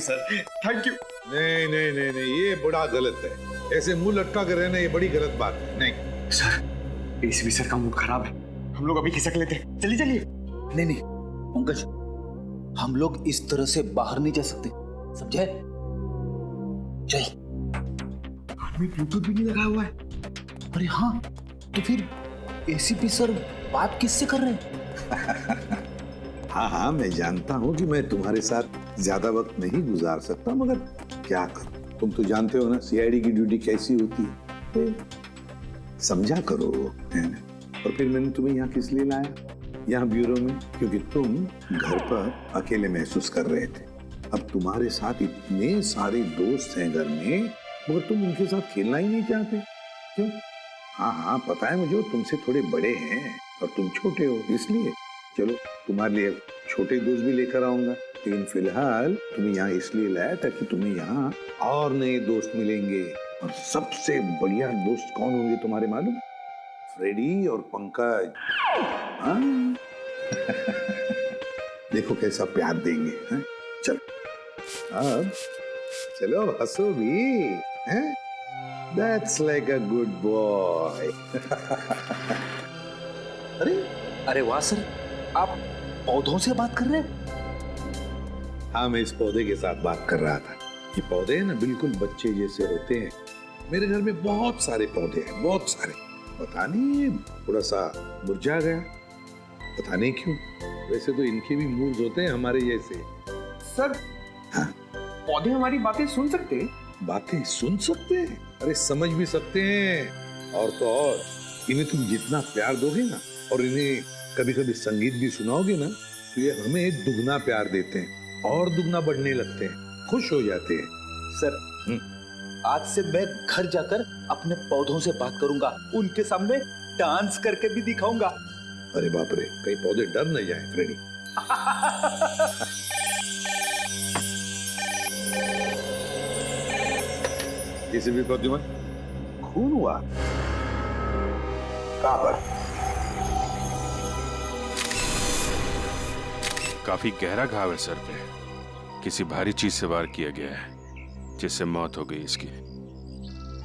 Sir thank you. नहीं नहीं नहीं नहीं, ये बड़ा गलत है। ऐसे मुंह लटका कर रहना ये बड़ी गलत बात है। नहीं सर एसीपी सर का मूड खराब है, हम लोग अभी खिसक लेते हैं। चलिए चलिए। नहीं नहीं पंकज, हम लोग इस तरह से बाहर नहीं जा सकते, समझे? चल। हमें ब्लूटूथ भी नहीं लगा हुआ है। अरे हाँ, तो फिर एसीपी सर बात किससे कर रहे हैं? हाँ हाँ, मैं जानता हूँ कि मैं तुम्हारे साथ ज्यादा वक्त नहीं गुजार सकता, मगर क्या करूं, तुम तो जानते हो ना सीआईडी की ड्यूटी कैसी होती है। तो समझा करो, है ना? और फिर मैंने तुम्हें यहाँ किस लिए लाया, यहाँ ब्यूरो में, क्योंकि तुम घर पर अकेले महसूस कर रहे थे। अब तुम्हारे साथ इतने सारे दोस्त हैं घर में, मगर तुम उनके साथ खेलना ही नहीं चाहते, क्यों? हाँ हाँ पता है मुझे, तुमसे थोड़े बड़े हैं और तुम छोटे हो, इसलिए। चलो तुम्हारे लिए छोटे दोस्त भी लेकर आऊंगा, लेकिन फिलहाल तुम्हें यहाँ इसलिए लाया ताकि तुम्हें यहाँ और नए दोस्त मिलेंगे। और सबसे बढ़िया दोस्त कौन होंगे तुम्हारे मालूम? फ्रेडी और पंकज। हाँ? देखो कैसा प्यार देंगे, हैं? चलो अब चलो हंसो भी, हैं? That's like a good boy. अरे वाह सर, आप पौधों से बात कर रहे हैं? हाँ, मैं इस पौधे के साथ बात कर रहा था। ये पौधे ना बिल्कुल बच्चे जैसे होते हैं। मेरे घर में बहुत सारे पौधे हैं, बहुत सारे। पता नहीं थोड़ा सा मुरझा गया, पता नहीं क्यों। वैसे तो इनके भी मूड्स होते हैं हमारे जैसे। सर हाँ? पौधे हमारी बातें सुन सकते हैं? बातें सुन सकते हैं, अरे समझ भी सकते हैं। और तो और इन्हें तुम जितना प्यार दोगे ना, और इन्हें कभी कभी संगीत भी सुनाओगे ना, तो ये हमें दुगना प्यार देते हैं और दुगना बढ़ने लगते हैं, खुश हो जाते हैं। सर आज से मैं घर जाकर अपने पौधों से बात करूंगा, उनके सामने डांस करके भी दिखाऊंगा। अरे बाप रे, कहीं पौधे डर न जाए फ्रेडी। किसी भी पौधे में खून हुआ? कहां पर? काफी गहरा घाव है सर पे, किसी भारी चीज से वार किया गया है जिससे मौत हो गई इसकी।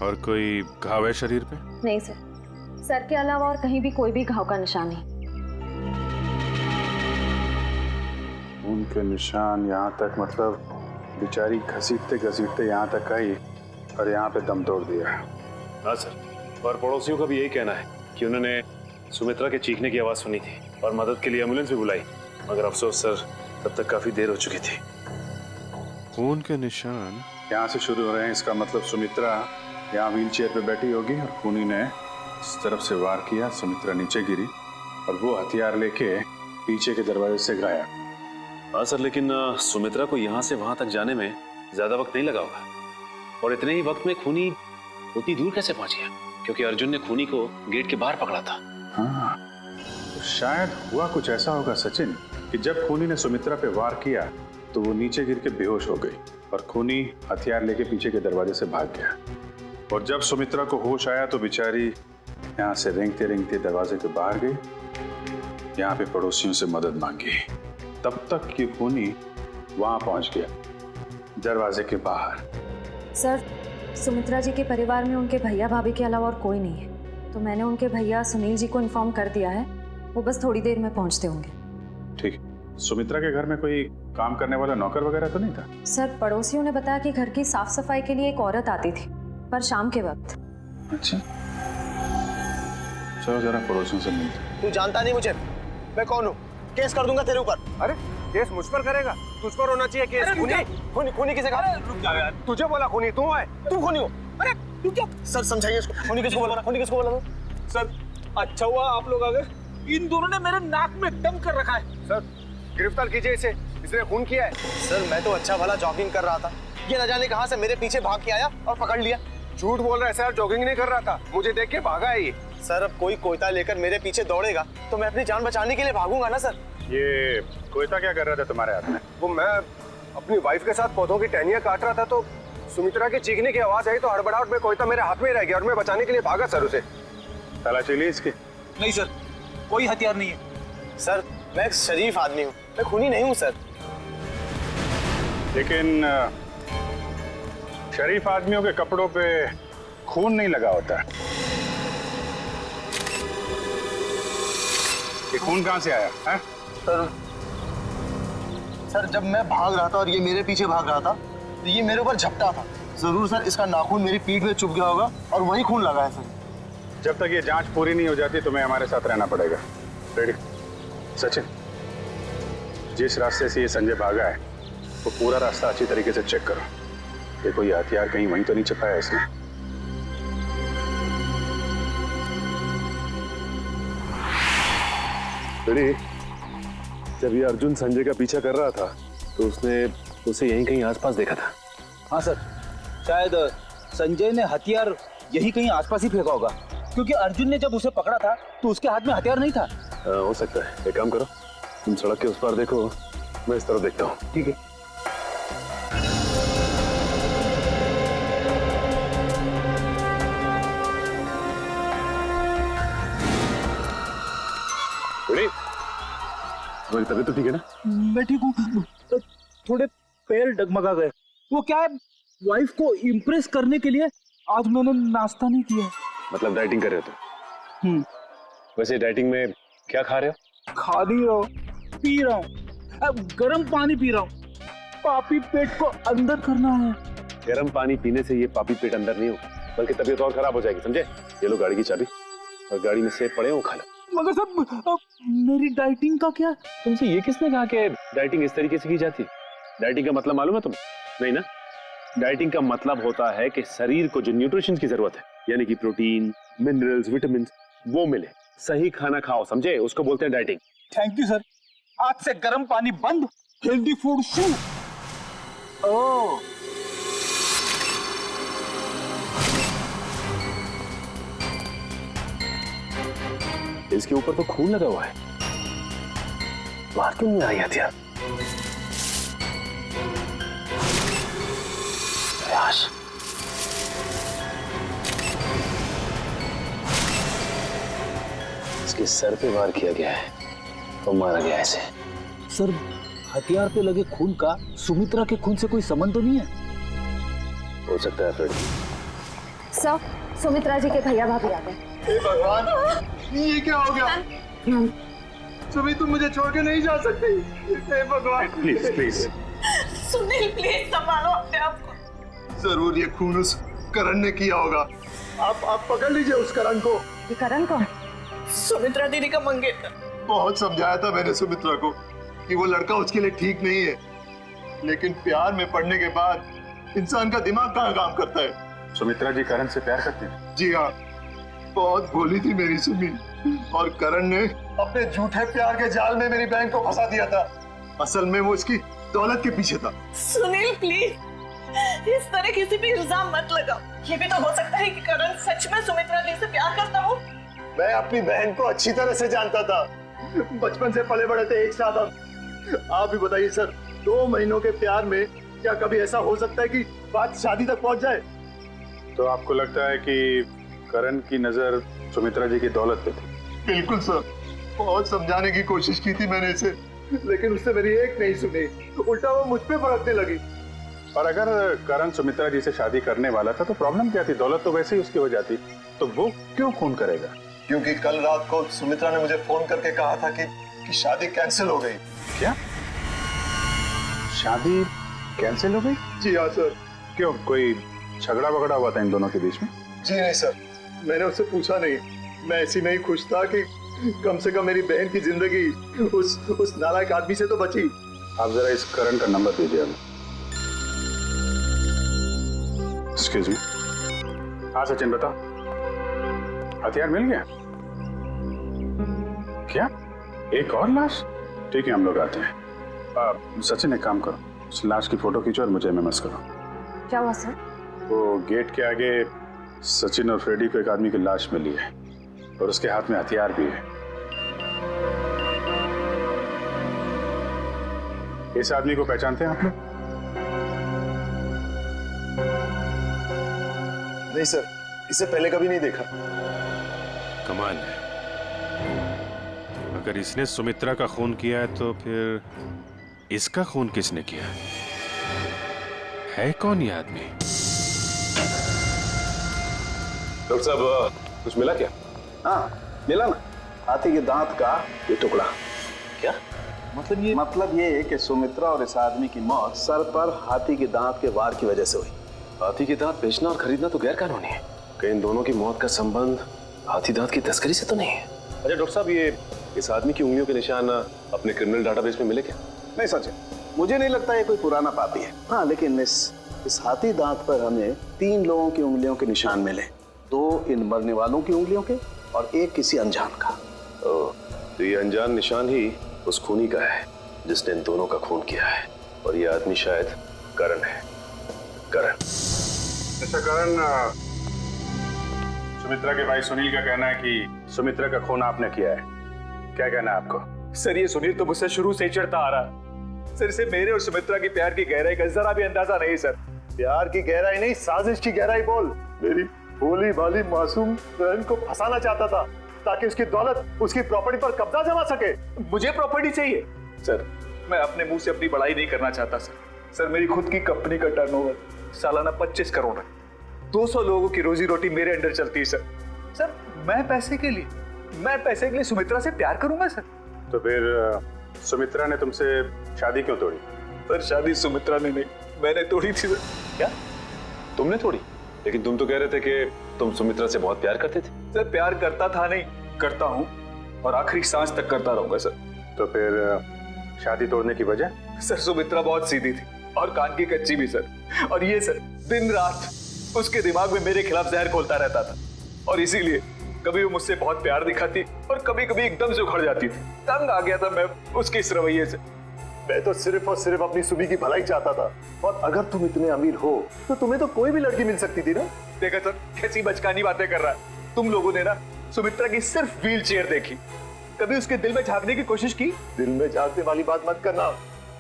और कोई घाव है शरीर पे? नहीं सर, सर के अलावा और कहीं भी कोई भी घाव का निशान नहीं। उनके निशान यहाँ तक, मतलब बेचारी घसीटते घसीटते यहाँ तक आई और यहाँ पे दम तोड़ दिया। हाँ सर, और पड़ोसियों का भी यही कहना है कि उन्होंने सुमित्रा के चीखने की आवाज़ सुनी थी और मदद के लिए एम्बुलेंस भी बुलाई, मगर अफसोस सर तब तक काफ़ी देर हो चुकी थी। खून के निशान यहाँ से शुरू हो रहे हैं, इसका मतलब सुमित्रा यहाँ व्हीलचेयर पे बैठी होगी और खूनी ने इस तरफ से वार किया, सुमित्रा नीचे गिरी और वो हथियार लेके पीछे के दरवाजे से गायब। हाँ सर, लेकिन सुमित्रा को यहाँ से वहाँ तक जाने में ज़्यादा वक्त नहीं लगा होगा, और इतने ही वक्त में खूनी उतनी दूर कैसे पहुँच गया? क्योंकि अर्जुन ने खूनी को गेट के बाहर पकड़ा था। हाँ, तो शायद हुआ कुछ ऐसा होगा सचिन कि जब खूनी ने सुमित्रा पे वार किया तो वो नीचे गिर के बेहोश हो गई और खूनी हथियार लेके पीछे के दरवाजे से भाग गया। और जब सुमित्रा को होश आया तो बेचारी यहाँ से रेंगते रेंगते दरवाजे के बाहर गई, यहाँ पे पड़ोसियों से मदद मांगी। तब तक कि खूनी वहां पहुंच गया, दरवाजे के बाहर। सर, सुमित्रा जी के परिवार में उनके भैया भाभी के अलावा और कोई नहीं है, तो मैंने उनके भैया सुनील जी को इन्फॉर्म कर दिया है, वो बस थोड़ी देर में पहुंचते होंगे। ठीक। सुमित्रा के घर में कोई काम करने वाला नौकर वगैरह तो नहीं था? सर, पड़ोसियों ने बताया कि घर की साफ सफाई के लिए एक औरत आती थी, पर शाम के वक्त। अच्छा, चलो जरा पड़ोसियों से मिलते। तू जानता नहीं मुझे, मैं कौन हूँ? केस कर दूंगा तेरे ऊपर। अरे केस मुझ पर करेगा? तुझ पर होना चाहिए केस। खूनी खूनी किसे कहा? रुक जाओ यार, तुझे बोला खूनी तू है। तू खूनी हो? अरे तू क्या? सर समझाइए इसको, खूनी किसको बोला? खूनी किसको बोला? सर अच्छा हुआ आप लोग आ गए, इन दोनों ने मेरे नाक में दम कर रखा है। सर गिरफ्तार कीजिए इसे, इसने खून किया है। सर मैं तो अच्छा भला जॉगिंग कर रहा था, ये न जाने कहां से मेरे पीछे भाग के आया और पकड़ लिया। झूठ बोल रहा है सर, जॉगिंग नहीं कर रहा था, मुझे देख के भागा है ये। सर अब कोई कोयता लेकर मेरे पीछे दौड़ेगा तो मैं अपनी जान बचाने के लिए भागूंगा ना सर। ये कोयता क्या कर रहा था तुम्हारे हाथ में? वो मैं अपनी वाइफ के साथ पौधों की टहनियां काट रहा था, तो सुमित्रा के चीखने की आवाज आई, तो हड़बड़ाहट में कोयता मेरे हाथ में रह गया और मैं बचाने के लिए भागा सर उसे। तलाशी ली इसकी? नहीं सर, कोई हथियार नहीं है। सर मैं एक शरीफ आदमी हूँ, मैं खूनी नहीं हूँ सर। लेकिन शरीफ आदमियों के कपड़ों पे खून नहीं लगा होता। ये खून कहाँ से आया है? सर जब मैं भाग रहा था और ये मेरे पीछे भाग रहा था तो ये मेरे ऊपर झपटा था। जरूर सर इसका नाखून मेरी पीठ में चुभ गया होगा और वहीं खून लगा है सर। जब तक ये जांच पूरी नहीं हो जाती तुम्हें हमारे साथ रहना पड़ेगा। रेडी? सचिन, जिस रास्ते से ये संजय भागा है वो पूरा रास्ता अच्छी तरीके से चेक करो। देखो ये हथियार कहीं वहीं तो नहीं छिपाया इसने। रेडी? जब ये अर्जुन संजय का पीछा कर रहा था तो उसने उसे यहीं कहीं आसपास देखा था। हाँ सर, शायद संजय ने हथियार यही कहीं आसपास ही फेंका होगा, क्योंकि अर्जुन ने जब उसे पकड़ा था तो उसके हाथ में हथियार नहीं था। हो सकता है। एक काम करो, तुम सड़क के उस पार देखो, मैं इस तरफ देखता हूँ। ठीक है। रेडी? तुम्हारी तबीयत तो ठीक है ना? मैं ठीक हूँ, थोड़े पैर डगमगा गए। वो क्या है, वाइफ को इम्प्रेस करने के लिए आज मैंने नाश्ता नहीं किया। मतलब डाइटिंग कर रहे हो तुम? वैसे डाइटिंग में क्या खा रहे हो? खा नहीं रहा हूँ, पी रहा हूँ। अब गर्म पानी पी रहा हूँ। पापी पेट को अंदर करना है। गर्म पानी पीने से ये पापी पेट अंदर नहीं हो, बल्कि तबीयत और खराब हो जाएगी, समझे? ये लो गाड़ी की चाबी, और गाड़ी में सेब पड़े हो खा लो। मगर सब मेरी डाइटिंग का क्या? तुमसे ये किसने कहा कि डाइटिंग इस तरीके से की जाती है? डाइटिंग का मतलब मालूम है तुम्हें? नहीं ना? डाइटिंग का मतलब होता है कि शरीर को जो न्यूट्रिशन की जरूरत है, यानी कि प्रोटीन, मिनरल्स, विटामिन, वो मिले। सही खाना खाओ, समझे? उसको बोलते हैं डाइटिंग। Thank you sir. आज से गर्म पानी बंद, हेल्दी फूड शुरू। ओह, इसके ऊपर तो खून लगा हुआ है, बाहर क्यों नहीं आई हथियार? प्रयास। इसके सर पे वार किया गया है और मारा गया ऐसे। सर हथियार पे लगे खून का सुमित्रा के खून से कोई संबंध तो नहीं है? हो सकता है फ्रेड। सर, सुमित्रा जी के भैया भाभी आ गए। हे भगवान, ये क्या हो गया? सुमी तुम मुझे छोड़ के नहीं जा सकती। हे भगवान प्लीज प्लीज। सुनील प्लीज संभालो अपने आप को। जरूर ये खून उस करण ने किया होगा। आप पकड़ लीजिए उस करण को। ये करण कौन? सुमित्रा दीदी का मंगेतर। बहुत समझाया था मैंने सुमित्रा को कि वो लड़का उसके लिए ठीक नहीं है, लेकिन प्यार में पड़ने के बाद इंसान का दिमाग कहाँ काम करता है। सुमित्रा जी करण से प्यार करती हैं? जी हाँ, बहुत भोली थी मेरी सुमी, और करण ने अपने झूठे प्यार के जाल में मेरी बहन को फंसा दिया था। असल में वो इसकी दौलत के पीछे था। सुनील प्लीज इस तरह किसी भी इल्जाम मत लगाओ। ये भी तो हो सकता है कि करण सच में सुमित्रा दी से प्यार करता हो। मैं अपनी बहन को अच्छी तरह से जानता था, बचपन से पले बड़े थे एक साथ। आप भी बताइए सर, 2 महीनों के प्यार में क्या कभी ऐसा हो सकता है कि बात शादी तक पहुंच जाए? तो आपको लगता है कि करण की नजर सुमित्रा जी की दौलत पे थी? बिल्कुल सर, बहुत समझाने की कोशिश की थी मैंने इसे, लेकिन उससे मेरी एक नहीं सुनी, उल्टा वो मुझ पे भड़कने लगी। और अगर करण सुमित्रा जी से शादी करने वाला था तो प्रॉब्लम क्या थी? दौलत तो वैसे ही उसकी हो जाती, तो वो क्यों खून करेगा? क्योंकि कल रात को सुमित्रा ने मुझे फोन करके कहा था कि शादी कैंसिल हो गई। क्या? शादी कैंसिल हो गई? जी हाँ सर। क्यों, कोई झगड़ा वगड़ा हुआ था इन दोनों के बीच में? जी नहीं सर, मैंने उससे पूछा नहीं। मैं ऐसी में ही खुश था कि कम से कम मेरी बहन की जिंदगी उस नालायक आदमी से तो बची। आप जरा इस करण का नंबर दीजिए हमें। Excuse me. हाँ सचिन बताओ, हथियार मिल गया? क्या? एक और लाश? ठीक है, हम लोग आते हैं। सचिन एक काम करो, उस लाश की फोटो खींचो और मुझे एमएमएस करो। क्या हुआ सर? वो गेट के आगे सचिन और फ्रेडी को एक आदमी की लाश मिली है और उसके हाथ में हथियार भी है। इस आदमी को पहचानते हैं आप लोग? नहीं सर, इसे पहले कभी नहीं देखा। कमाल है, अगर इसने सुमित्रा का खून किया है तो फिर इसका खून किसने किया? है कौन ये आदमी? डॉक्टर साहब कुछ मिला क्या? हाँ मिला ना, हाथी के दांत का ये टुकड़ा। क्या मतलब ये है कि सुमित्रा और इस आदमी की मौत सर पर हाथी के दांत के वार की वजह से हुई। हाथी के दांत बेचना और खरीदना तो गैर कानूनी है। कहीं इन दोनों की मौत का संबंध हाथी दांत की तस्करी से तो नहीं है? अच्छा डॉक्टर साहब, ये इस आदमी की उंगलियों के निशान अपने क्रिमिनल डाटाबेस में मिले क्या? नहीं सच है, मुझे नहीं लगता ये कोई पुराना पापी है। हाँ लेकिन इस हाथी दांत पर हमें 3 लोगों की उंगलियों के निशान मिले, 2 इन मरने वालों की उंगलियों के और 1 किसी अनजान का। तो ये अनजान निशान ही उस खूनी का है जिसने इन दोनों का खून किया है, और ये आदमी शायद करण है। करण। अच्छा करण, सुमित्रा के भाई सुनील का कहना है कि सुमित्रा का खून आपने किया है, क्या कहना है आपको? सर ये सुनील तो मुझसे शुरू से ही चिढ़ता आ रहा है सर। इसे मेरे और सुमित्रा की प्यार की गहराई का जरा भी अंदाजा नहीं सर। प्यार की गहराई नहीं, साजिश की गहराई बोल। मेरी भोली भाली मासूम बहन को फंसाना चाहता था ताकि उसकी दौलत, उसकी प्रॉपर्टी पर कब्जा जमा सके। मुझे प्रॉपर्टी चाहिए सर, मैं अपने मुंह से अपनी बड़ाई नहीं करना चाहता सर। सर मेरी खुद की कंपनी का टर्नओवर सालाना 25 करोड़ है, 200 लोगों की रोजी रोटी मेरे अंडर चलती है सर। सर मैं पैसे के लिए सुमित्रा से प्यार करूंगा सर? तो फिर सुमित्रा ने तुमसे शादी क्यों तोड़ी? सर शादी सुमित्रा ने नहीं, मैंने तोड़ी थी सर। क्या तुमने तोड़ी? लेकिन तुम तो कह रहे थे कि तुम सुमित्रा से बहुत प्यार करते थे। सर प्यार करता था नहीं, करता हूँ और आखिरी सांस तक करता रहूंगा सर। तो फिर शादी तोड़ने की वजह? सर सुमित्रा बहुत सीधी थी और कान की कच्ची भी सर। और ये सर दिन रात उसके दिमाग में मेरे खिलाफ जहर घोलता रहता था, और इसीलिए कभी वो मुझसे बहुत प्यार दिखाती और कभी कभी एकदम से उखड़ जाती थी। तंग आ गया था मैं उसके इस रवैये से। मैं तो सिर्फ और सिर्फ अपनी सुबी की भलाई चाहता था, और अगर तुम इतने अमीर हो तो तुम्हें तो कोई भी लड़की मिल सकती थी ना। देखा सर कैसी बचकानी बातें कर रहा है। तुम लोगों ने ना सुमित्रा की सिर्फ व्हील चेयर देखी, कभी उसके दिल में झांकने की कोशिश की? दिल में झांकने वाली बात मत करना,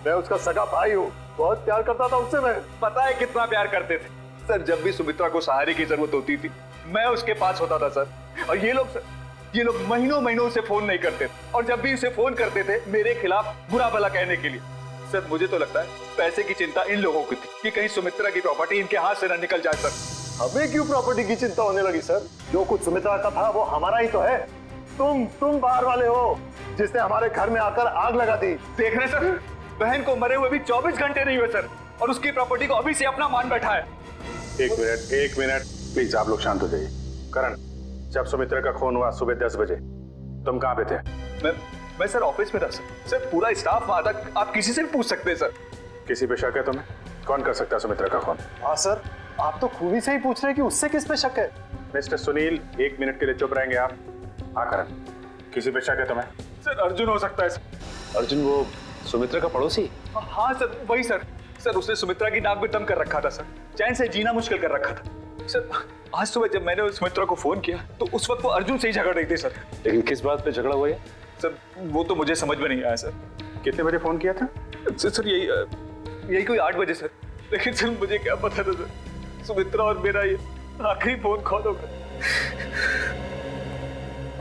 मैं उसका सगा भाई हूँ, बहुत प्यार करता था उससे। मैं पता है कितना प्यार करते थे सर। जब भी सुमित्रा को सहारे की जरूरत होती थी मैं उसके पास होता था सर। और ये लोग महीनों महीनों से फोन नहीं करते, और जब भी उसे फोन करते थे मेरे खिलाफ बुरा भला कहने के लिए। सर मुझे तो लगता है पैसे की चिंता इन लोगों की थी कि कहीं सुमित्रा की प्रॉपर्टी इनके हाथ से न निकल जाए सर। हमें क्यों प्रॉपर्टी की चिंता होने लगी सर? जो कुछ सुमित्रा का था वो हमारा ही तो है। तुम बाहर वाले हो जिसने हमारे घर में आकर आग लगा दी। देख रहे सर, बहन को मरे हुए भी 24 घंटे नहीं हुए सर, और उसकी प्रॉपर्टी को अभी से अपना मान बैठा है। एक मिनट प्लीज, आप लोग शांत हो जाइए। करण, जब सुमित्रा का खून हुआ सुबह 10 बजे तुम कहाँ पे थे? मैं सर ऑफिस में था सर। सर पूरा स्टाफ वहां था, आप किसी से भी पूछ सकते हैं सर। किसी पे शक है तुम्हें? कौन कर सकता है सुमित्रा का खून? हाँ सर, आप तो खूबी से ही पूछ रहे हैं कि उससे किस पे शक है। मिस्टर सुनील, 1 मिनट के लिए चुप रहेंगे आप? हाँ करण, किसी पे शक है तुम्हें? सर अर्जुन हो सकता है सर। अर्जुन वो सुमित्रा का पड़ोसी? हाँ सर वही सर। सर उसने सुमित्रा की नाक में दम कर रखा था सर, चैन से जीना मुश्किल कर रखा था सर। आज सुबह जब मैंने सुमित्रा को फोन किया तो उस वक्त वो अर्जुन से ही झगड़ रही थी सर। लेकिन किस बात पे झगड़ा हुआ है सर? वो तो मुझे समझ में नहीं आया सर। कितने बजे फोन किया था? सर यही कोई 8 बजे सर। लेकिन सर मुझे क्या पता था सर, सुमित्रा और मेरा ये आखिरी फोन कॉल होगा।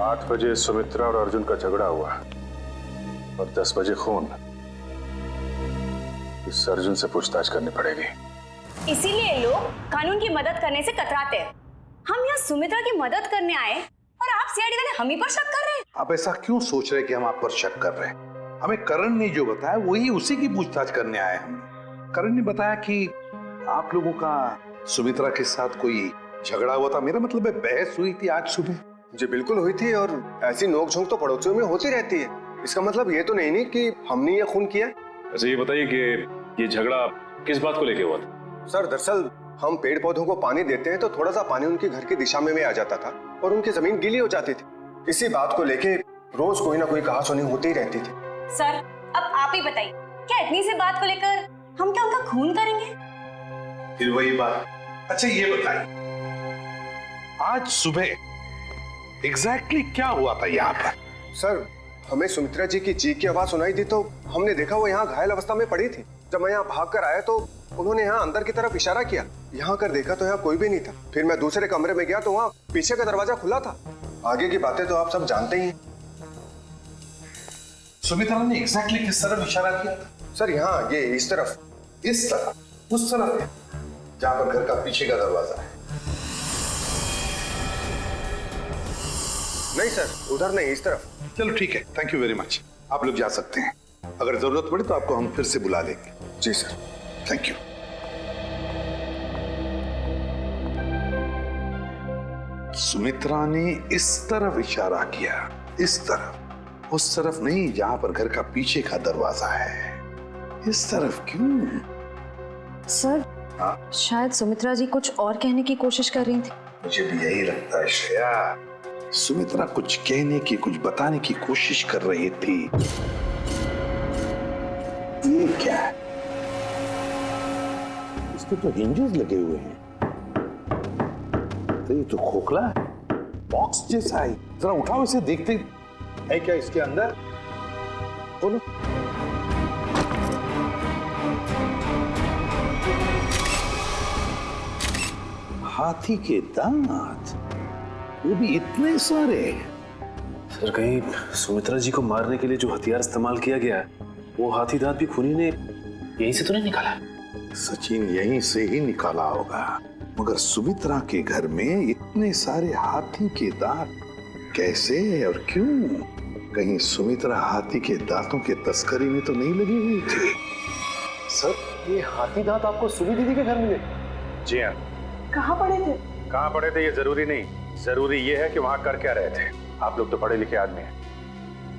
8 बजे सुमित्रा और अर्जुन का झगड़ा हुआ और 10 बजे खून। इस अर्जुन से पूछताछ करनी पड़ेगी। इसीलिए लोग कानून की मदद करने से कतराते हैं। हम यहाँ सुमित्रा की मदद करने आए और आप सीआईडी वाले हम ही पर शक कर रहे हैं। आप ऐसा क्यों सोच रहे हैं कि हम आप पर शक कर रहे हैं? हमें करण ने जो बताया वही उसी की पूछताछ करने आए हम। करण ने बताया कि आप लोगों का सुमित्रा के साथ कोई झगड़ा हुआ था। मेरा मतलब है बहस हुई थी आज सुबह। जी बिल्कुल हुई थी, और ऐसी नोकझोंक तो पड़ोसियों में होती रहती है। इसका मतलब ये तो नहीं कि हमने ये खून किया। अच्छा ये बताइए कि ये झगड़ा किस बात को लेके हुआ था? सर दरअसल हम पेड़ पौधों को पानी देते हैं तो थोड़ा सा पानी उनके घर की दिशा में आ जाता था और उनकी जमीन गीली हो जाती थी। इसी बात को लेके रोज कोई ना कोई कहासुनी होती ही रहती थी। सर अब आप ही बताइए, क्या इतनी सी बात को लेकर हम क्या उनका खून करेंगे? फिर वही बात। अच्छा ये बताइए, आज सुबह एग्जैक्टली क्या हुआ था यहाँ पर? सर हमें सुमित्रा जी की चीख की आवाज सुनाई दी तो हमने देखा वो यहाँ घायल अवस्था में पड़ी थी। जब मैं यहाँ भाग कर आया तो उन्होंने यहाँ अंदर की तरफ इशारा किया। यहाँ कर देखा तो यहाँ कोई भी नहीं था। फिर मैं दूसरे कमरे में गया तो वहाँ पीछे का दरवाजा खुला था। आगे की बातें तो आप सब जानते ही हैं। सुमित्रा ने एग्जैक्टली किस तरफ इशारा किया? सर यहाँ ये इस तरफ। इस तरफ, उस तरफ है जहां पर घर का पीछे का दरवाजा है। नहीं सर, उधर नहीं, इस तरफ। चलो ठीक है, थैंक यू वेरी मच। आप लोग जा सकते हैं। अगर जरूरत पड़े तो आपको हम फिर से बुला लेंगे। जी सर। Thank you. सुमित्रा ने इस तरफ इशारा किया, इस तरफ, उस तरफ नहीं जहां पर घर का पीछे का दरवाजा है। इस तरफ क्यों? सर, हाँ? शायद सुमित्रा जी कुछ और कहने की कोशिश कर रही थी। मुझे भी यही लगता है श्रेया। सुमित्रा कुछ कहने की, कुछ बताने की कोशिश कर रही थी। ये क्या है? इसके तो हिंजेस लगे हुए हैं। तो ये तो खोखला है, बॉक्स जैसा है। जरा उठाओ इसे, देखते है क्या इसके अंदर। खोलो। हाथी के दांत, वो भी इतने सारे। सर, कहीं सुमित्रा जी को मारने के लिए जो हथियार इस्तेमाल किया गया है, वो हाथी दांत भी खूनी ने यहीं से तो नहीं निकाला? सचिन, यहीं से ही निकाला होगा, मगर सुमित्रा के घर में इतने सारे हाथी के दांत कैसे और क्यों? कहीं सुमित्रा हाथी के दांतों के तस्करी में तो नहीं लगी हुई थी? सर, ये हाथी दांत आपको सुनी दीदी के घर मिले? जी हाँ। कहाँ पड़े थे? कहाँ पड़े थे ये जरूरी नहीं, जरूरी ये है कि वहां कर क्या रहे थे। आप लोग तो पढ़े लिखे आदमी हैं,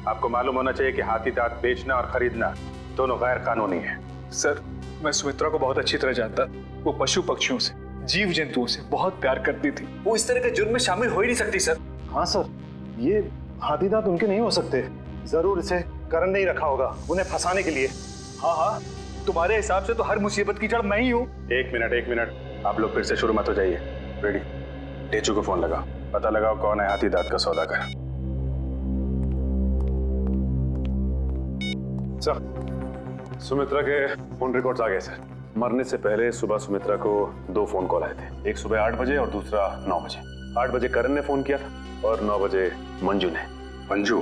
आपको मालूम होना चाहिए कि हाथी दांत बेचना और खरीदना दोनों गैर कानूनी है। सर, मैं सुमित्रा को बहुत अच्छी तरह जानता। वो पशु पक्षियों से, जीव जंतुओं से बहुत प्यार करती थी। वो इस तरह के जुर्म में शामिल हो ही नहीं सकती सर। हाँ सर, ये हाथी दांत उनके नहीं हो सकते। जरूर इसे करण ने ही रखा होगा उन्हें फंसाने के लिए। हाँ हाँ, तुम्हारे हिसाब से तो हर मुसीबत की जड़ मैं ही हूँ। एक मिनट, आप लोग फिर से शुरू मत हो जाइए। रेडी, टेचू को फोन लगाओ, पता लगाओ कौन है हाथी दांत का सौदागर। सर, सुमित्रा के फोन रिकॉर्ड्स आ गए सर। मरने से पहले सुबह सुमित्रा को 2 फोन कॉल आए थे, एक सुबह 8 बजे और दूसरा 9 बजे। 8 बजे करण ने फोन किया था और 9 बजे मंजू ने। मंजू?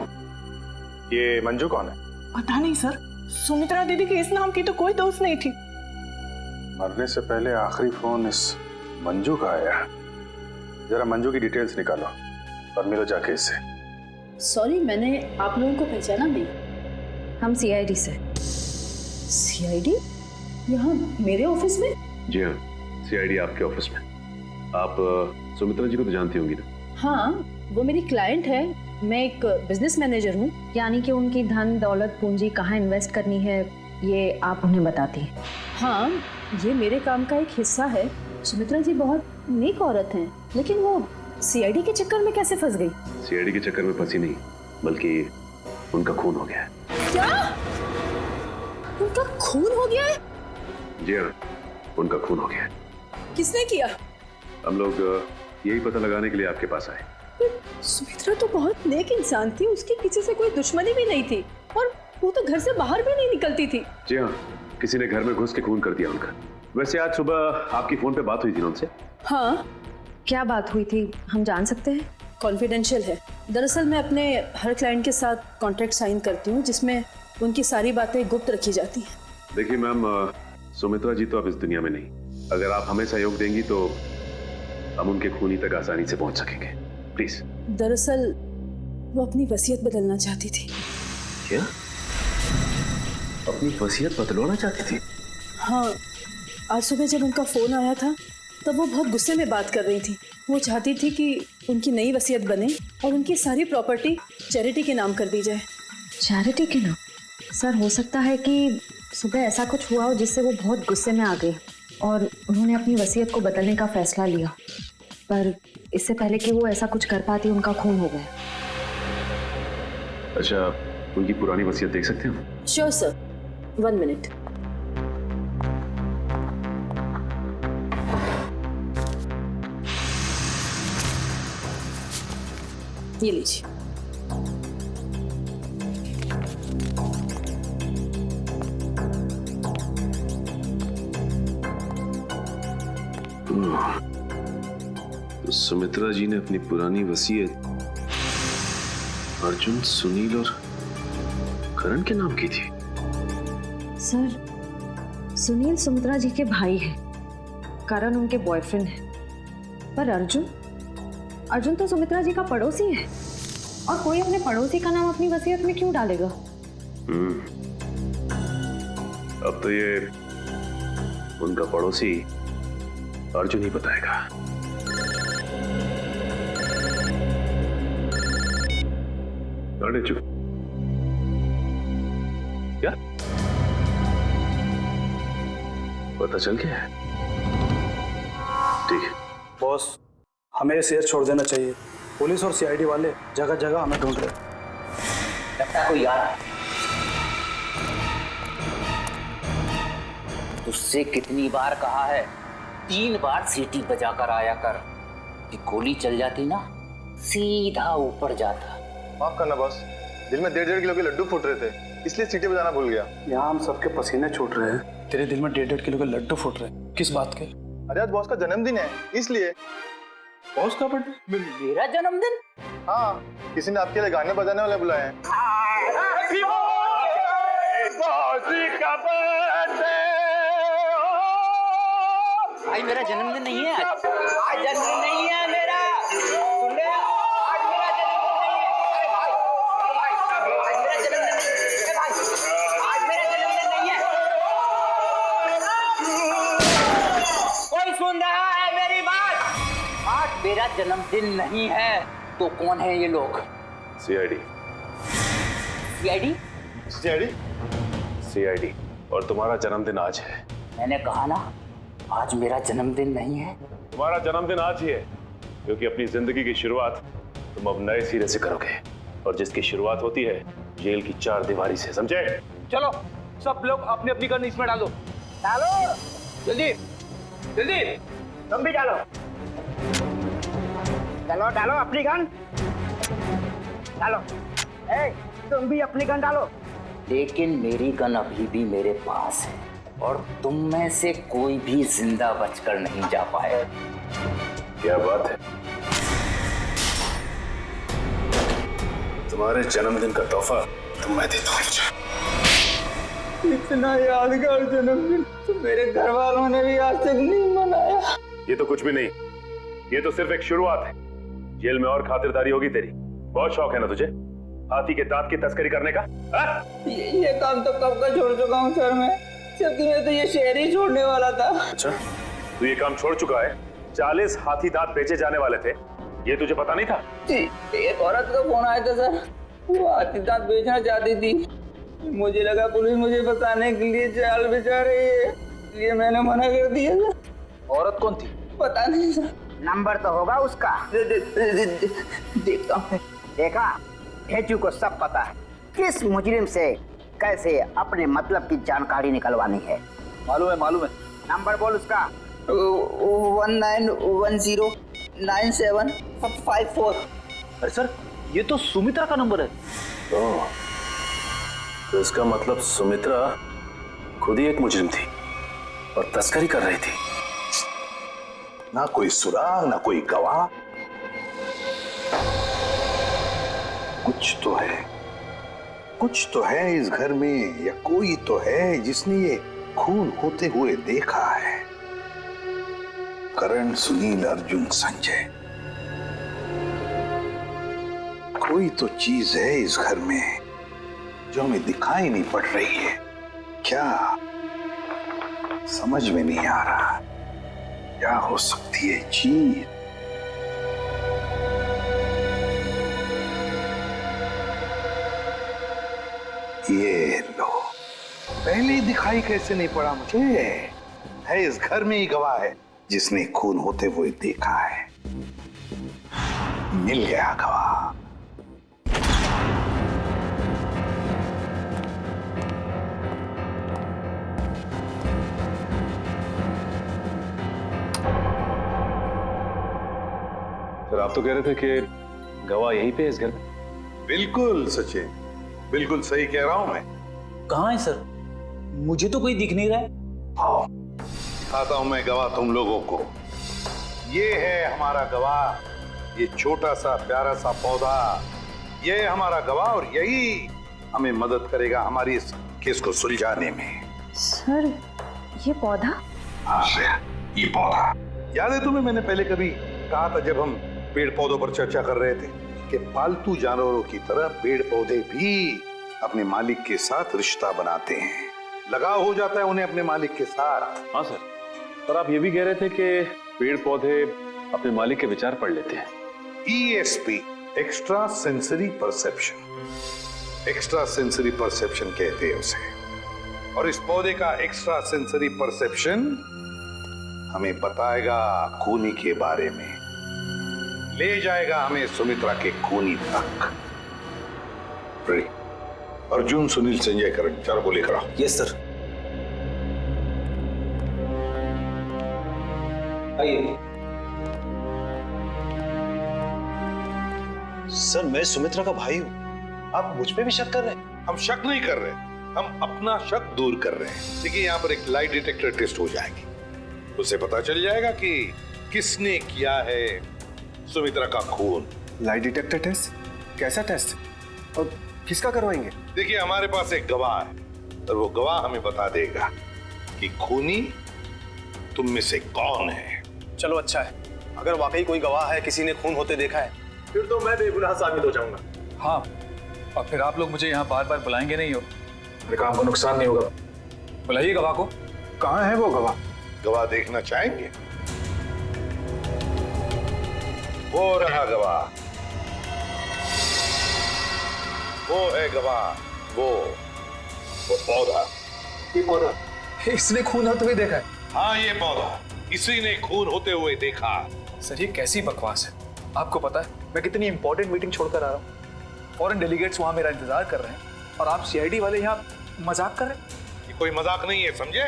ये मंजू कौन है? पता नहीं सर, सुमित्रा दीदी के इस नाम की तो कोई दोस्त नहीं थी। मरने से पहले आखिरी फोन इस मंजू का आया। जरा मंजू की डिटेल्स निकालो और मिलो जाके इससे। सॉरी, मैंने आप लोगों को पहचाना नहीं। हम सीआईडी से। सीआईडी? यहाँ मेरे ऑफिस में? जी हाँ, सीआईडी आपके ऑफिस में। आप सुमित्रा जी को तो जानती होंगी ना? हाँ, वो मेरी क्लाइंट है। मैं एक बिजनेस मैनेजर हूँ। यानी कि उनकी धन दौलत पूंजी कहाँ इन्वेस्ट करनी है, ये आप उन्हें बताती हैं? हाँ, ये मेरे काम का एक हिस्सा है। सुमित्रा जी बहुत नेक औरत हैं, लेकिन वो सीआईडी के चक्कर में कैसे फंस गई? सीआईडी के चक्कर में फंसी नहीं, बल्कि उनका खून हो गया है। क्या? उनका खून हो गया है? जी हाँ, उनका खून हो गया है। किसने किया? हम लोग यही पता लगाने के लिए आपके पास आए। सुमित्रा तो बहुत नेक इंसान थी, उसकी किसी से कोई दुश्मनी भी नहीं थी और वो तो घर से बाहर भी नहीं निकलती थी। जी हाँ, किसी ने घर में घुस के खून कर दिया उनका। वैसे आज सुबह आपकी फोन पे बात हुई थी उनसे? हाँ। क्या बात हुई थी, हम जान सकते हैं? कॉन्फिडेंशियल है। दरअसल मैं अपने हर क्लाइंट के साथ कॉन्ट्रैक्ट साइन करती हूँ जिसमें उनकी सारी बातें गुप्त रखी जाती हैं। देखिए मैम, सुमित्रा जी तो अब इस दुनिया में नहीं। अगर आप हमें सहयोग देंगी तो हम उनके खूनी तक आसानी से पहुंच सकेंगे। प्लीज। दरअसल वो अपनी वसीयत बदलना चाहती थी। क्या? अपनी वसीयत बदलवाना चाहती थी? हाँ, आज सुबह जब उनका फोन आया था तब वो बहुत गुस्से में बात कर रही थी। वो चाहती थी कि उनकी नई वसीयत बने और उनकी सारी प्रॉपर्टी चैरिटी के नाम कर दी जाए। चैरिटी के नाम? सर, हो सकता है कि सुबह ऐसा कुछ हुआ हो जिससे वो बहुत गुस्से में आ गई और उन्होंने अपनी वसीयत को बदलने का फैसला लिया, पर इससे पहले कि वो ऐसा कुछ कर पाती उनका खून हो गया। अच्छा, उनकी पुरानी वसीयत देख सकते हैं हम? Sure sir, 1 minute. ये लीजिए। तो सुमित्रा जी ने अपनी पुरानी वसीयत अर्जुन, सुनील और करण के नाम की थी। सर, सुनील सुमित्रा जी के भाई हैं, करण उनके बॉयफ्रेंड है। पर अर्जुन तो सुमित्रा जी का पड़ोसी है, और कोई अपने पड़ोसी का नाम अपनी वसीयत में क्यों डालेगा? अब तो ये उनका पड़ोसी अर्जुन ही बताएगा। अरे चुप, क्या पता चल गया है? ठीक है बॉस, हमें शेयर छोड़ देना चाहिए। पुलिस और सीआईडी वाले जगह जगह हमें ढूंढ रहे। लगता कोई आ रहा है। तुझसे कितनी बार कहा है, 3 बार सीटी बजा कर आया कर, कि गोली चल जाती ना सीधा ऊपर जाता। माफ करना बॉस, दिल में 1.5 किलो के लड्डू फूट रहे थे, इसलिए सीटी बजाना भूल गया। यहाँ हम सबके पसीने छूट रहे हैं, तेरे दिल में 1.5 किलो के लड्डू फूट रहे हैं। किस बात के? अरे आज बॉस का जन्मदिन है, इसलिए। बॉस का बर्थडे? मेरा जन्मदिन? हाँ, किसी ने आपके लिए गाने बजाने वाले बुलाए हैं। भाई मेरा जन्मदिन नहीं है, आज जन्मदिन नहीं है मेरा। सुन ले, आज मेरा जन्मदिन नहीं है। भाई, आज मेरा जन्मदिन नहीं है। कोई सुन रहा है मेरी बात? आज मेरा जन्मदिन नहीं है, तो कौन है ये लोग? सीआईडी। सीआईडी? सीआईडी? सीआईडी। और तुम्हारा जन्मदिन आज है। मैंने कहा ना, आज मेरा जन्मदिन नहीं है। तुम्हारा जन्मदिन आज ही है, क्योंकि अपनी जिंदगी की शुरुआत तुम अब नए सिरे से करोगे, और जिसकी शुरुआत होती है जेल की 4 दीवारी से, समझे? चलो सब लोग अपनी अपनी गन इसमें डालो। डालो जल्दी जल्दी। तुम भी डालो। डालो डालो अपनी गन डालो। ए, तुम भी अपनी गन डालो। लेकिन मेरी गन अभी भी मेरे पास है, और तुम में से कोई भी जिंदा बचकर नहीं जा पाए। क्या बात है? तुम्हारे जन्मदिन का तोहफा तो मैं देता हूँ। इतना यादगार जन्मदिन तो मेरे घर वालों ने भी आज तक नहीं मनाया। ये तो कुछ भी नहीं, ये तो सिर्फ एक शुरुआत है। जेल में और खातिरदारी होगी तेरी। बहुत शौक है ना तुझे हाथी के दांत की तस्करी करने का? ये काम तो कब का छोड़ चुका हूँ सर मैं, जबकि मैं तो ये शहर ही छोड़ने वाला था। अच्छा, तू ये काम छोड़ चुका है? 40 हाथी दांत बेचे जाने वाले थे, ये तुझे पता नहीं था? जी, एक औरत का फोन आया था सर, वो हाथी दांत बेचना चाहती थी। मुझे लगा पुलिस मुझे बताने के लिए जाल बिछा रही है, इसलिए मैंने मना कर दिया सर। औरत कौन थी? पता नहीं सर। नंबर तो होगा उसका। देखता हूँ। देखा, भेजू को सब पता है किस मुजरिम से कैसे अपने मतलब की जानकारी निकलवानी है। मालूम है। नंबर बोल उसका। 19109754। अरे सर, ये तो सुमित्रा का नंबर है। तो इसका मतलब सुमित्रा खुद ही एक मुजरिम थी और तस्करी कर रही थी। ना कोई सुराग, ना कोई गवाह। कुछ तो है इस घर में, या कोई तो है जिसने ये खून होते हुए देखा है। करण, सुनील, अर्जुन, संजय, कोई तो चीज है इस घर में जो हमें दिखाई नहीं पड़ रही है। क्या समझ में नहीं आ रहा, क्या हो सकती है चीज? ये लो, पहले दिखाई कैसे नहीं पड़ा मुझे? है इस घर में ही गवाह है जिसने खून होते हुए देखा है। मिल गया गवाह। सर, आप तो कह रहे थे कि गवाह यहीं पे इस घर में? बिल्कुल सचिन, बिल्कुल सही कह रहा हूं मैं। कहाँ है सर? मुझे तो कोई दिख नहीं रहा है। आओ, दिखाता हूं मैं गवाह तुम लोगों को। ये है हमारा गवाह, ये छोटा सा प्यारा सा पौधा, ये है हमारा गवाह, और यही हमें मदद करेगा हमारी इस केस को सुलझाने में। सर, ये पौधा? हाँ श्रेया, ये पौधा याद है तुम्हें? मैंने पहले कभी कहा था जब हम पेड़ पौधों पर चर्चा कर रहे थे कि पालतू जानवरों की तरह पेड़ पौधे भी अपने मालिक के साथ रिश्ता बनाते हैं, लगाव हो जाता है उन्हें अपने मालिक के साथ। हाँ सर, पर आप ये भी कह रहे थे कि पेड़ पौधे अपने मालिक के विचार पढ़ लेते हैं। ESP, extra sensory perception, extra sensory perception कहते हैं उसे। और इस पौधे का एक्स्ट्रा सेंसरी परसेप्शन हमें बताएगा खूनी के बारे में, ले जाएगा हमें सुमित्रा के खूनी तक। रेडी? अर्जुन, सुनील, संजय, करण, चारों को लेकर आओ। Yes sir. आइए सर, मैं सुमित्रा का भाई हूं, आप मुझ पे भी शक कर रहे हैं? हम शक नहीं कर रहे, हम अपना शक दूर कर रहे हैं। देखिए यहाँ पर एक लाइट डिटेक्टर टेस्ट हो जाएगी, उससे पता चल जाएगा कि किसने किया है सुमित्रा का खून। Light detector test? कैसा टेस्ट और किसका करवाएंगे? देखिए हमारे पास एक गवाह है और वो गवाह हमें बता देगा कि खूनी तुम में से कौन है। चलो अच्छा है, अगर वाकई कोई गवाह है, किसी ने खून होते देखा है, फिर तो मैं बेगुनाह साबित हो जाऊंगा। हाँ, और फिर आप लोग मुझे यहाँ बार बार बुलाएंगे नहीं हो, मेरे काम को नुकसान नहीं होगा। बुलाइए गवाह को। कहाँ है वो गवाह? गवाह देखना चाहेंगे? वो रहा गवाह, वो है गवाह, वो पौधा। ये पौधा इसने खून होते हुए देखा है? हाँ, ये पौधा इसी ने खून होते हुए देखा। सर ये कैसी बकवास है? आपको पता है मैं कितनी इंपॉर्टेंट मीटिंग छोड़कर आ रहा हूँ, फॉरेन डेलीगेट्स वहां मेरा इंतजार कर रहे हैं और आप सीआईडी वाले यहाँ मजाक कर रहे हैं? ये कोई मजाक नहीं है, समझे?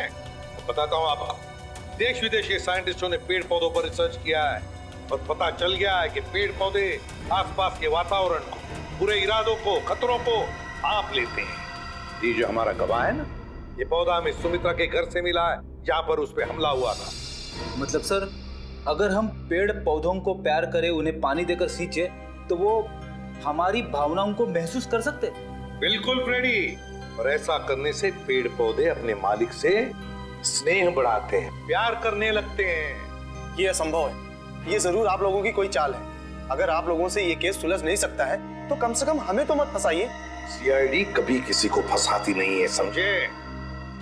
बताता हूँ आपको। देश विदेश के साइंटिस्टों ने पेड़ पौधों पर रिसर्च किया है और पता चल गया है कि पेड़ पौधे आसपास के वातावरण को, बुरे इरादों को, खतरों को भांप लेते हैं। ये जो हमारा गवाह है ना, ये पौधा हमें सुमित्रा के घर से मिला है जहाँ पर उस पर हमला हुआ था। मतलब सर, अगर हम पेड़ पौधों को प्यार करें, उन्हें पानी देकर सींचे, तो वो हमारी भावनाओं को महसूस कर सकते? बिल्कुल फ्रेडी, और ऐसा करने से पेड़ पौधे अपने मालिक से स्नेह बढ़ाते हैं, प्यार करने लगते हैं। ये असंभव है, ये जरूर आप लोगों की कोई चाल है। अगर आप लोगों से ये केस सुलझ नहीं सकता है तो कम से कम हमें तो मत फंसाइए। सीआईडी कभी किसी को फंसाती नहीं है, समझे?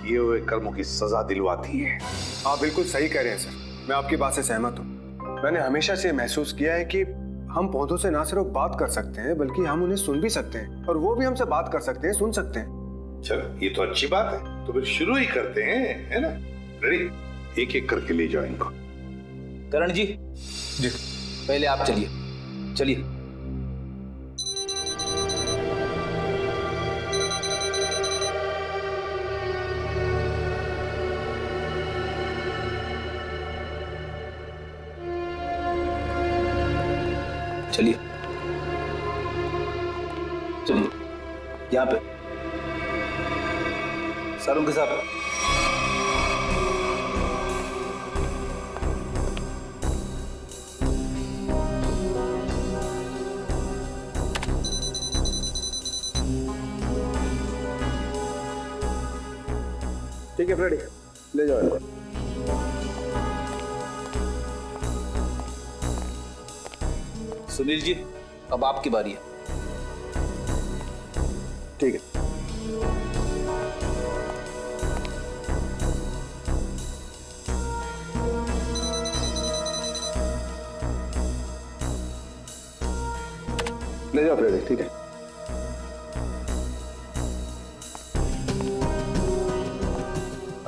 किए हुए कर्मों की सजा दिलवाती है। आप बिल्कुल सही कह रहे हैं सर, मैं आपकी बात से सहमत हूँ। मैंने हमेशा से महसूस किया है कि हम पौधों से ना सिर्फ बात कर सकते हैं बल्कि हम उन्हें सुन भी सकते हैं और वो भी हमसे बात कर सकते हैं, सुन सकते हैं। चलो ये तो अच्छी बात है, तो फिर शुरू ही करते हैं, है ना? रेडी? एक एक करके ले जाओ इनको। करण जी, पहले आप चलिए। चलिए। चलिए चलिए, यहाँ पे सारों के साथ। ठीक है फ्रेडी, ले जाओ इनको। सुनील जी, अब आपकी बारी है। ठीक है। ले जाओ फ्रेडी, ठीक है।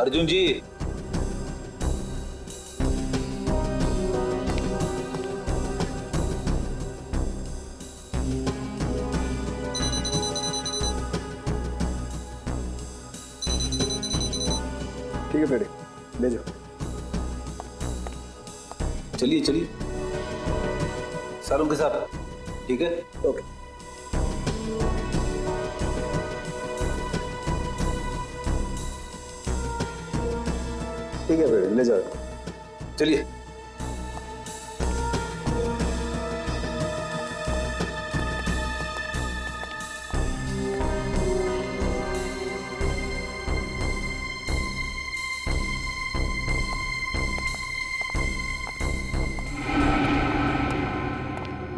अर्जुन जी, ठीक है फ्रेडी, ले जाओ। चलिए चलिए, सारों के साथ। ठीक है, ओके। ठीक है फ्रेडी, ले जाओ। चलिए।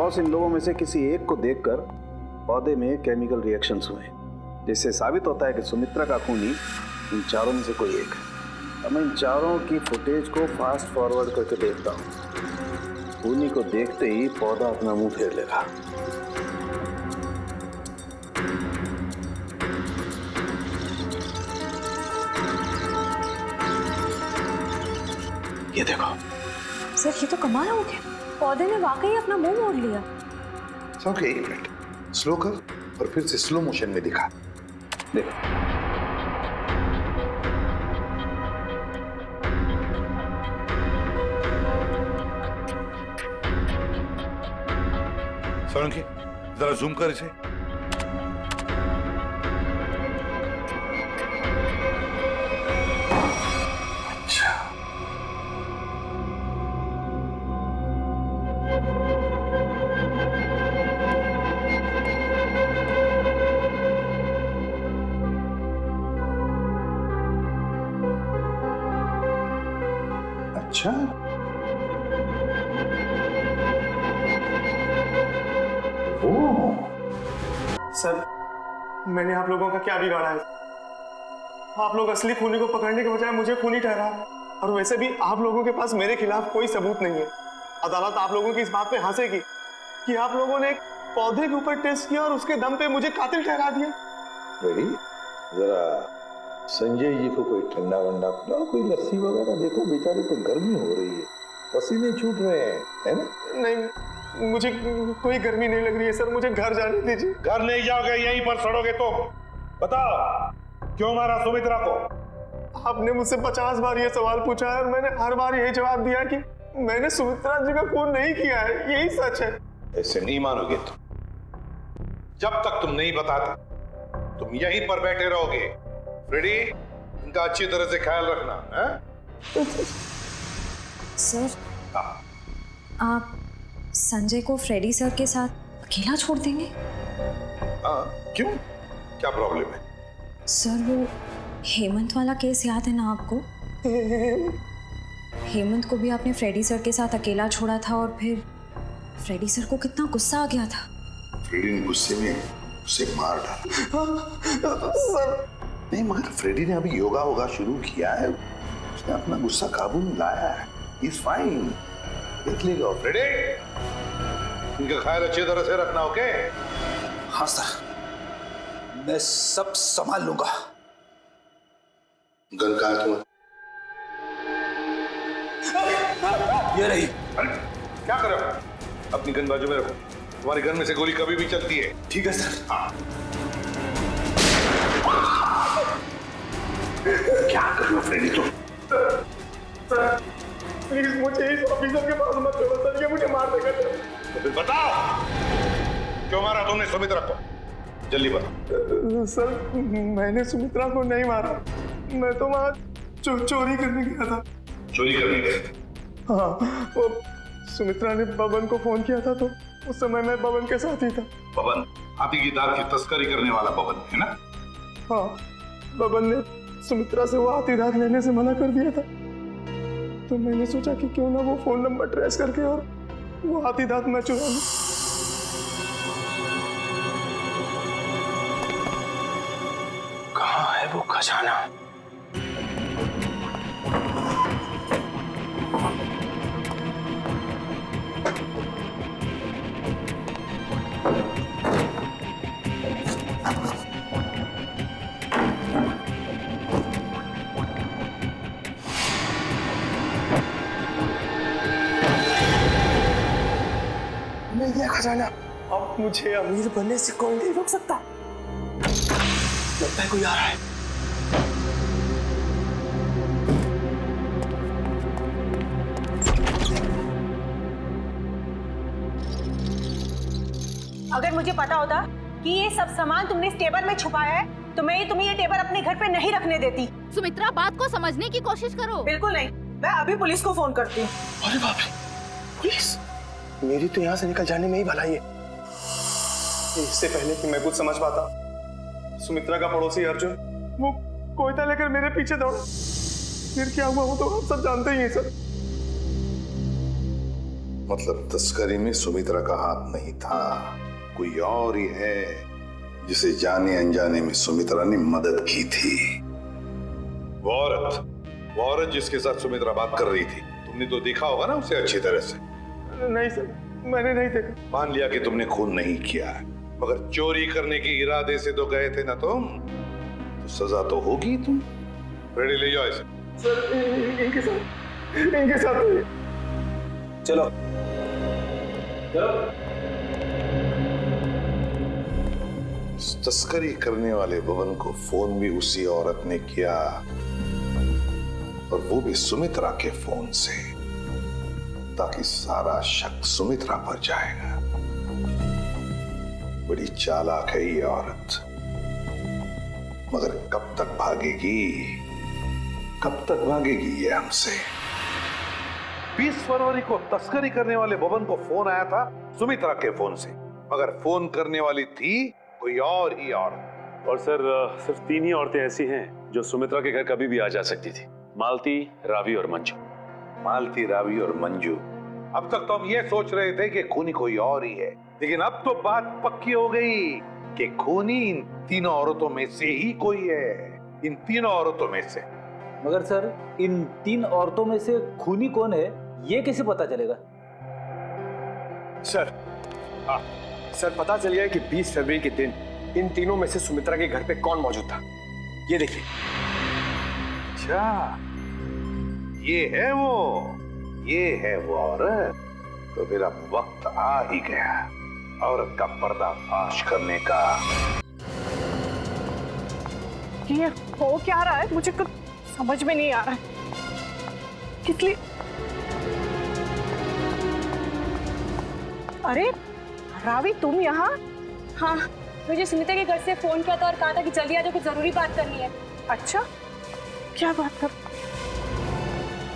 बॉस इन लोगों में से किसी एक को देखकर पौधे में केमिकल रिएक्शंस हुए, जिससे साबित होता है कि सुमित्रा का खूनी इन चारों में से कोई एक है। अब मैं इन चारों की फुटेज को फास्ट फॉरवर्ड करके देखता हूँ। खूनी को देखते ही पौधा अपना मुंह फेर लेगा। ये देखो सर, ये तो कमाल हो गया, पौधे ने वाकई अपना मुंह मोड़ लिया। ओके, एक मिनट स्लो कर और फिर से स्लो मोशन में दिखा। देखो सोलंकी, जरा जूम कर इसे। अच्छा, अच्छा, सर, मैंने आप लोगों का क्या बिगाड़ा है? आप लोग असली खूनी को पकड़ने के बजाय मुझे खूनी ठहरा, और वैसे भी आप लोगों के पास मेरे खिलाफ कोई सबूत नहीं है। अदालत आप लोगों की इस बात पे हंसेगी कि आप लोगों ने एक पौधे के ऊपर टेस्ट किया और उसके दम पे मुझे कातिल ठहरा दिया। रेडी, जरा संजय जी को कोई ठंडा वंडा पिलाओ, कोई लस्सी वगैरह। देखो बेचारे को गर्मी हो रही है, पसीने छूट रहे हैं, है ना? नहीं, मुझे कोई गर्मी नहीं लग रही है सर, मुझे घर जाने दीजिए। घर नहीं जाओगे, यहीं पर सड़ोगे तुम। बताओ क्यों मारा सुमित्रा को? आपने मुझसे 50 बार ये सवाल पूछा है और मैंने हर बार यही जवाब दिया कि मैंने सुमित्रा जी का खून नहीं किया है, यही सच है। ऐसे नहीं मानोगे तुम। जब तक तुम नहीं बताते तुम यहीं पर बैठे रहोगे। रेडी? इनका अच्छी तरह से ख्याल रखना है? सर, आप संजय को फ्रेडी सर के साथ अकेला छोड़ देंगे? हाँ, क्यों? क्या प्रॉब्लम है? सर, वो हेमंत वाला केस याद है ना आपको? हेमंत को भी आपने फ्रेडी सर के साथ अकेला छोड़ा था और फिर फ्रेडी सर को कितना गुस्सा आ गया था। फ्रेडी ने गुस्से में उसे मार डाला। सर, नहीं, मगर फ्रेडी ने अभी योगा होगा शुरू किया है, उसने अपना गुस्सा काबू में लाया है। He's fine, देख लेगा। रेडी? इनका ख्याल अच्छी तरह से रखना, ओके? हाँ सर, मैं सब संभाल लूंगा। गन कहाँ है तुम्हारा? ये रही। अरे क्या कर रहे हो? अपनी गन बाजू में रखो, तुम्हारी गन में से गोली कभी भी चलती है। ठीक है सर। हाँ। क्या कर रहे हो फ्रेडी तुम? प्लीज मुझे इस ऑफिसर के पास मत छोड़ो सर, ये मुझे मार देगा। तो फिर बताओ क्यों मारा तुमने सुमित्रा को? जल्दी बताओ। सर, मैंने सुमित्रा को नहीं मारा, मैं तो वहाँ चोरी करने गया था। चोरी करने गए? हाँ, वो सुमित्रा ने बबन को फोन किया था तो उस समय मैं बबन के साथ ही था। बबन? हाथी की दाल की तस्करी करने वाला बबन, है ना? हाँ, बबन ने सुमित्रा से वो हाथी दांत लेने से मना कर दिया था, तो मैंने सोचा कि क्यों ना वो फोन नंबर ट्रेस करके और वो हाथी दांत मैं चुरा लूं। कहाँ है वो खजाना? मिल गया खजाना। अब मुझे अमीर बनने से कोई नहीं रोक सकता। लगता है कोई आ रहा है। अगर मुझे पता होता कि ये सब सामान तुमने इस टेबल में छुपाया है तो मैं तुम्हें ये टेबल अपने घर पे नहीं रखने देती। सुमित्रा, बात को समझने की कोशिश करो। बिल्कुल नहीं, मैं अभी पुलिस को फोन करती हूँ। अरे बाप रे, पुलिस? मेरी तो यहाँ से निकल जाने में ही भलाई है। इससे पहले कि मैं कुछ समझ पाता, सुमित्रा का पड़ोसी अर्जुन वो कोयता लेकर मेरे पीछे दौड़ा। फिर क्या हुआ वो तो आप सब जानते ही हैं सर। मतलब तस्करी में सुमित्रा का हाथ नहीं था, कोई और ही है जिसे जाने अनजाने में सुमित्रा ने मदद की थी। वो औरत जिसके साथ सुमित्रा बात कर रही थी, तुमने तो देखा होगा ना उसे अच्छी तरह से। नहीं सर, मैंने नहीं देखा। मान लिया कि तुमने खून नहीं किया, मगर चोरी करने के इरादे से तो गए थे ना तुम, तो सजा तो होगी तुम। रेडी, ले जाओ इसे। सर इनके साथ तो चलो तस्करी करने वाले भवन को फोन भी उसी औरत ने किया, और वो भी सुमित्रा के फोन से, ताकि सारा शक सुमित्रा पर जाएगा। बड़ी चालाक है ये औरत, मगर कब तक भागेगी ये हमसे। 20 फरवरी को तस्करी करने वाले भवन को फोन आया था सुमित्रा के फोन से, मगर फोन करने वाली थी कोई और ही औरत। और सर सिर्फ 3 ही औरतें ऐसी हैं जो सुमित्रा के घर कभी भी आ जा सकती थी, मालती, रावी और मंजू। मालती, रावी और मंजू। अब तक तो हम ये सोच रहे थे कि खूनी कोई और ही है, लेकिन अब तो बात पक्की हो गई कि खूनी इन तीनों औरतों में से ही कोई है, इन तीनों औरतों में से। मगर सर इन 3 औरतों में से खूनी कौन है ये कैसे पता चलेगा? सर, सर पता चल गया कि 20 फरवरी के दिन इन तीनों में से सुमित्रा के घर पे कौन मौजूद था। ये देखिए। अच्छा, ये है वो औरत। तो फिर अब वक्त आ ही गया औरत का पर्दाफाश करने का। ये हो क्या रहा है, मुझे कुछ समझ में नहीं आ रहा है। किस लिए? अरे रावी, तुम यहाँ? हाँ, मुझे सुमित्रा के घर से फोन किया था और कहा था कि जल्दी आ जाओ, कुछ जरूरी बात करनी है। अच्छा, क्या बात कर?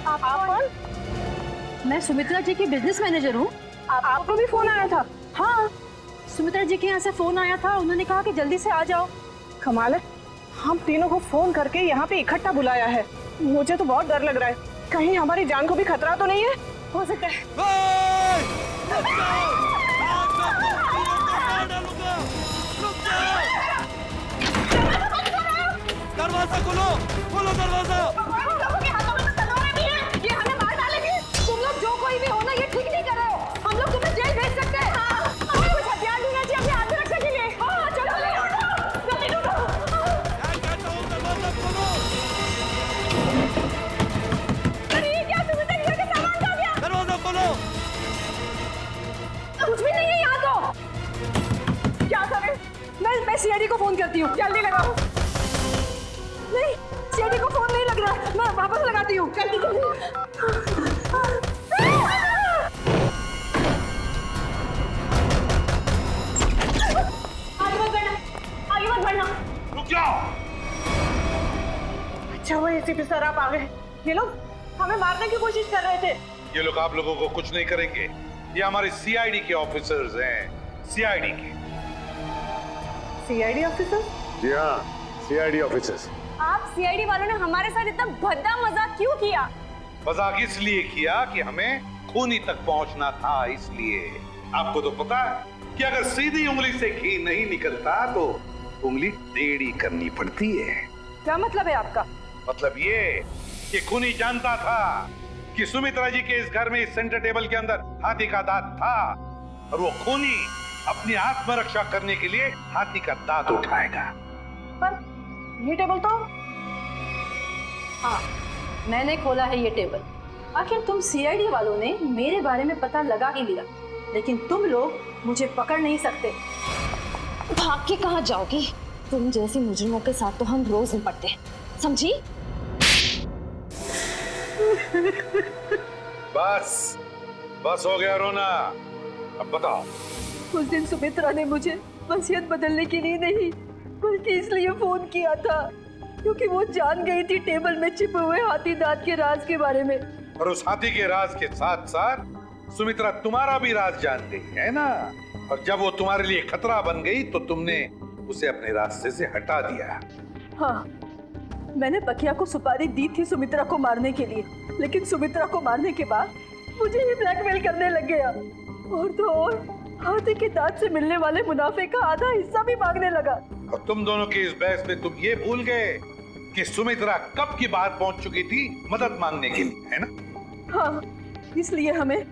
आप कौन? मैं सुमित्रा जी की बिजनेस मैनेजर हूँ। आपको भी फोन आया था? हाँ, सुमित्रा जी के यहाँ से फोन आया था, उन्होंने कहा कि जल्दी से आ जाओ। कमाल है, हम तीनों को फोन करके यहाँ पे इकट्ठा बुलाया है। मुझे तो बहुत डर लग रहा है, कहीं हमारी जान को भी खतरा तो नहीं है? हो सकता है। दरवाजा खोलो, खोलो दरवाजा। ये हमें मार डालेंगे। तुम लोग जो कोई भी हो ना, ये ठीक नहीं कर रहे हो। हम लोग तुम्हें जेल भेज सकते हैं। हमें कुछ हथियार ढूंढना चाहिए अपने आत्मरक्षा के लिए। हाँ, चलो जल्दी ढूंढो। अरे ये क्या, सुमित्रा के घर का सामान कहाँ गया? दरवाजा खोलो। कुछ भी नहीं है यहाँ तो। क्या करें? मैं सीआईडी को फोन करती हूँ। जल्दी लगाओ। नहीं, सीआईडी को फोन नहीं लग रहा, मैं वापस लगाती हूँ। जल्दी जल्दी। आगे मत बढ़ना। रुक जाओ। अच्छा वो एसीपी सर आप आ गए। ये लोग हमें मारने की कोशिश कर रहे थे। ये लोग आप लोगों को कुछ नहीं करेंगे, ये हमारे सीआईडी के ऑफिसर्स हैं। सीआईडी के। CID officer? जी हाँ, सीआईडी ऑफिसर्स। आप सीआईडी वालों ने हमारे साथ इतना भद्दा मजाक क्यों किया? मजाक इसलिए किया कि हमें खूनी तक पहुंचना था, इसलिए। आपको तो पता है कि अगर सीधी उंगली से घी नहीं निकलता तो उंगली टेढ़ी करनी पड़ती है। क्या मतलब है आपका? मतलब ये कि खूनी जानता था कि सुमित्रा जी के इस घर में, इस सेंटर टेबल के अंदर हाथी का दांत था, और वो खूनी अपनी आत्मरक्षा करने के लिए हाथी का दांत उठाएगा। पर ये टेबल तो... हाँ, मैंने खोला है ये टेबल। आखिर तुम सीआईडी वालों ने मेरे बारे में पता लगा ही लिया, लेकिन तुम लोग मुझे पकड़ नहीं सकते। भाग के कहाँ जाओगी? तुम जैसे मुजरिमों के साथ तो हम रोज निपटते हैं, समझी? बस बस हो गया रोना, अब बताओ। उस दिन सुमित्रा ने मुझे वसीयत बदलने के लिए नहीं, बल्कि इसलिए फोन किया था क्योंकि वो जान गई थी टेबल में छिपे हुए हाथी दांत के राज के बारे में। और उस हाथी के राज के साथ साथ सुमित्रा तुम्हारा भी राज जान गई है ना, और जब वो तुम्हारे लिए खतरा बन गई तो तुमने उसे अपने रास्ते से हटा दिया। हाँ, मैंने बकिया को सुपारी दी थी सुमित्रा को मारने के लिए, लेकिन सुमित्रा को मारने के बाद मुझे ही ब्लैकमेल करने लग गया। और तो और हाथी के दांत से मिलने वाले मुनाफे का आधा हिस्सा भी मांगने लगा। और तुम दोनों की इस बहस में तुम ये भूल गए कि सुमित्रा कब की बात पहुंच चुकी थी मदद मांगने के लिए, है ना? हाँ, इसलिए हमें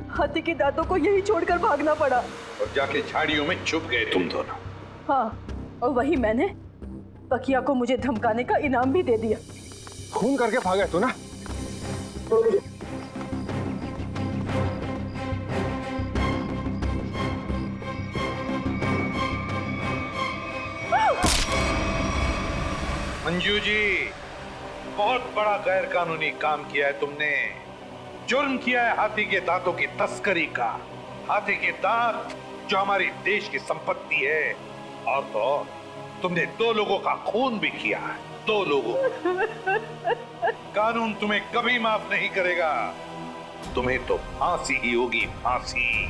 हाथी के दांतों को यही छोड़कर भागना पड़ा। और जाके झाड़ियों में छुप गए तुम दोनों। हाँ, और वही मैंने बकिया को मुझे धमकाने का इनाम भी दे दिया। खून करके भागे तू ना। मंजू जी, बहुत बड़ा गैर कानूनी काम किया है तुमने। जुर्म किया है हाथी के दांतों की तस्करी का। हाथी के दांत जो हमारी देश की संपत्ति है। और तो और, तुमने 2 लोगों का खून भी किया है। 2 लोगों। कानून तुम्हें कभी माफ नहीं करेगा। तुम्हें तो फांसी ही होगी, फांसी।